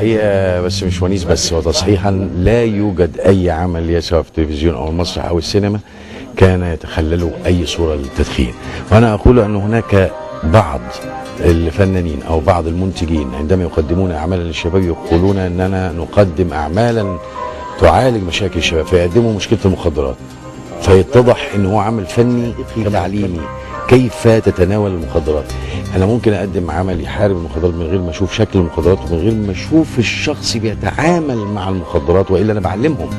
الحقيقه بس مش ونيس بس، وتصحيحا لا يوجد اي عمل سواء في التلفزيون او المسرح او السينما كان يتخلله اي صوره للتدخين. وانا اقول ان هناك بعض الفنانين او بعض المنتجين عندما يقدمون اعمالا للشباب يقولون اننا نقدم اعمالا تعالج مشاكل الشباب، فيقدموا مشكله المخدرات، فيتضح ان هو عمل فني تعليمي كيف تتناول المخدرات. انا ممكن اقدم عمل يحارب المخدرات من غير ما اشوف شكل المخدرات ومن غير ما اشوف الشخص بيتعامل مع المخدرات، والا انا بعلمهم.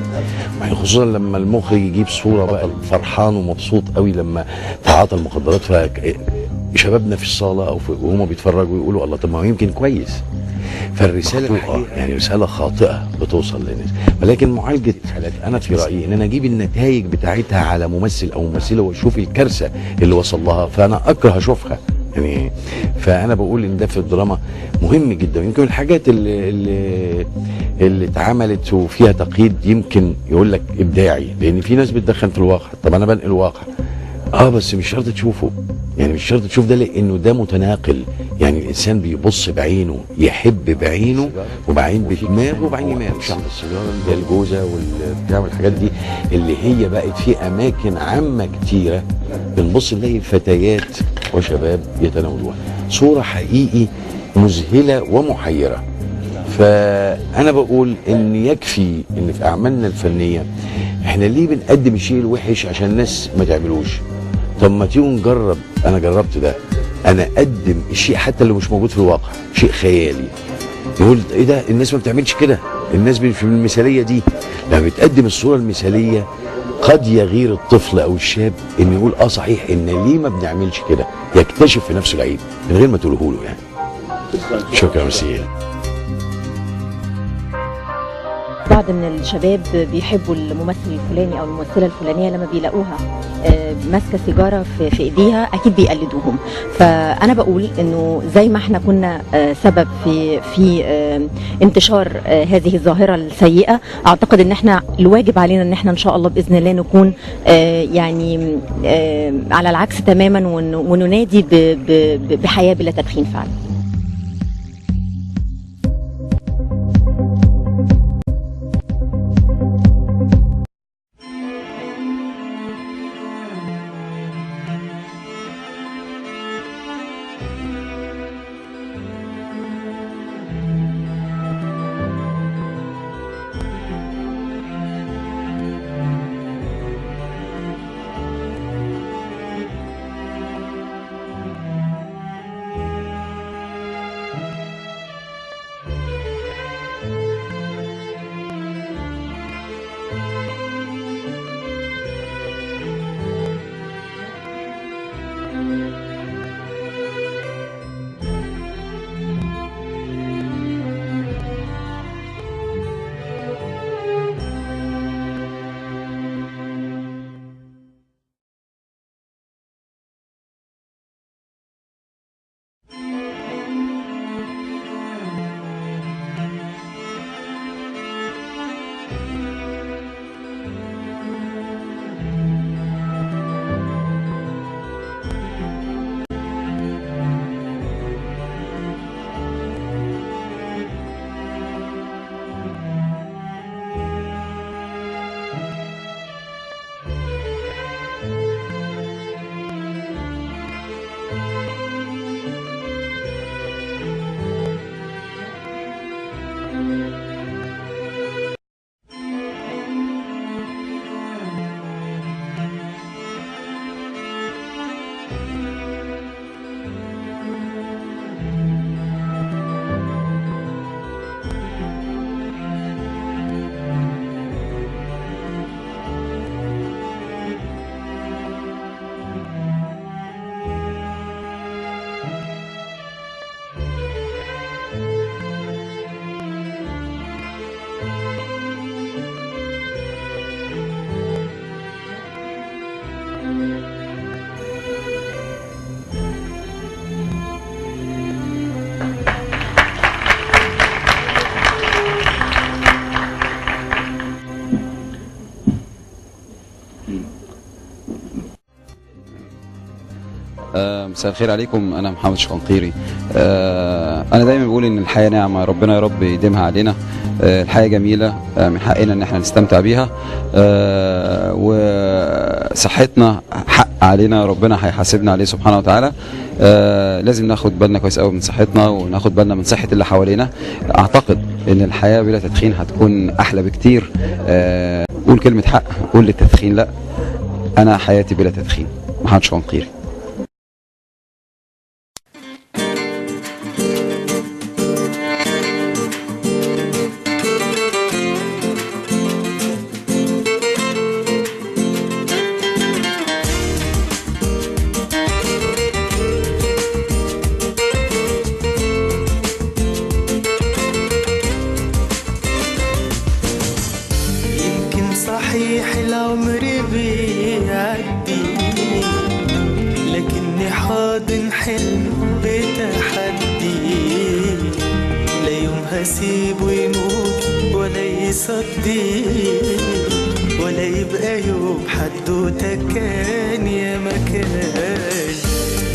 يعني خصوصا لما المخرج يجيب صوره بقى فرحان ومبسوط قوي لما تعاطى المخدرات، فشبابنا في الصاله او وهم بيتفرجوا يقولوا الله، طب ما هو يمكن كويس. فالرساله يعني رساله خاطئه بتوصل للناس. ولكن معالجه حالات انا في رايي ان انا اجيب النتائج بتاعتها على ممثل او ممثله واشوف الكارثه اللي وصل لها، فانا اكره اشوفها يعني. فانا بقول ان ده في الدراما مهم جدا. يمكن الحاجات اللي اتعملت وفيها تقييد يمكن يقول لك ابداعي، لان في ناس بتدخن في الواقع. طب انا بنقل الواقع بس مش شرط تشوفه، يعني مش شرط تشوف ده لانه ده متناقل. يعني الانسان بيبص بعينه، يحب بعينه وبعين بدماغه وبعين يمارس. شعب السيجاره اللي هي الجوزه والبتاع والحاجات دي اللي هي بقت في اماكن عامه كتيره بنبص نلاقي فتيات وشباب يتناولوها. صوره حقيقي مذهله ومحيره. فانا بقول ان يكفي ان في اعمالنا الفنيه احنا ليه بنقدم الشيء الوحش عشان الناس ما تعملوش؟ طب ما تيجوا نجرب. انا جربت ده، انا اقدم الشيء حتى اللي مش موجود في الواقع، شيء خيالي، يقول ايه ده الناس ما بتعملش كده، الناس في المثاليه دي. لما بتقدم الصوره المثاليه قد يغير الطفل او الشاب ان يقول صحيح ان ليه ما بنعملش كده، يكتشف في نفسه العيب من غير ما تقوله له يعني. شكرا مسيح. بعض من الشباب بيحبوا الممثل الفلاني او الممثله الفلانيه لما بيلاقوها ماسكه سيجاره في ايديها اكيد بيقلدوهم. فانا بقول انه زي ما احنا كنا سبب في انتشار هذه الظاهره السيئه، اعتقد ان احنا الواجب علينا ان احنا ان شاء الله باذن الله نكون يعني على العكس تماما، وننادي بحياه بلا تدخين فعلا. مساء الخير عليكم. انا محمد شقنقيري. انا دايما بقول ان الحياه نعمه، ربنا يا رب يديمها علينا. الحياه جميله، من حقنا ان احنا نستمتع بيها، وصحتنا حق علينا، ربنا هيحاسبنا عليه سبحانه وتعالى. لازم ناخد بالنا كويس قوي من صحتنا، وناخد بالنا من صحه اللي حوالينا. اعتقد ان الحياه بلا تدخين هتكون احلى بكتير. قول كلمه حق، قول للتدخين لا. انا حياتي بلا تدخين. محمد شقنقيري. صحيح العمر بيعدي، لكني حاضن حلم بتحدي. لا يوم هسيبه يموت ولا يصدي، ولا يبقى يوم حدوته كان يا مكان.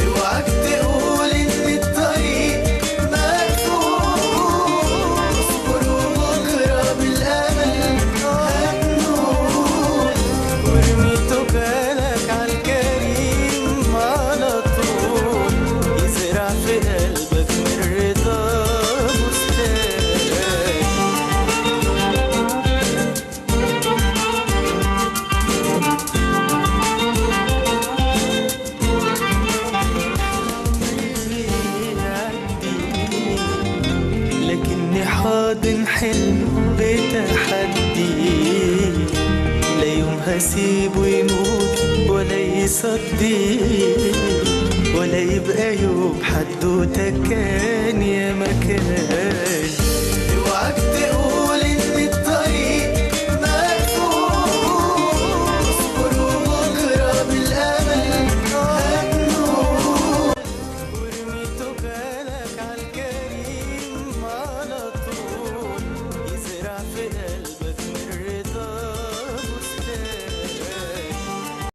اوعك تقول ان الطريق مقفول، اصبر وبكره بالامل هتنول، وارمي توكلك عالكريم على طول، يزرع في قلبك من رضا بستان. لكني حاضن حلم بتحدي، لا يوم هسيبه يموت ولا يصدي، ولا يبقى يوم حدوته كان يا مكان.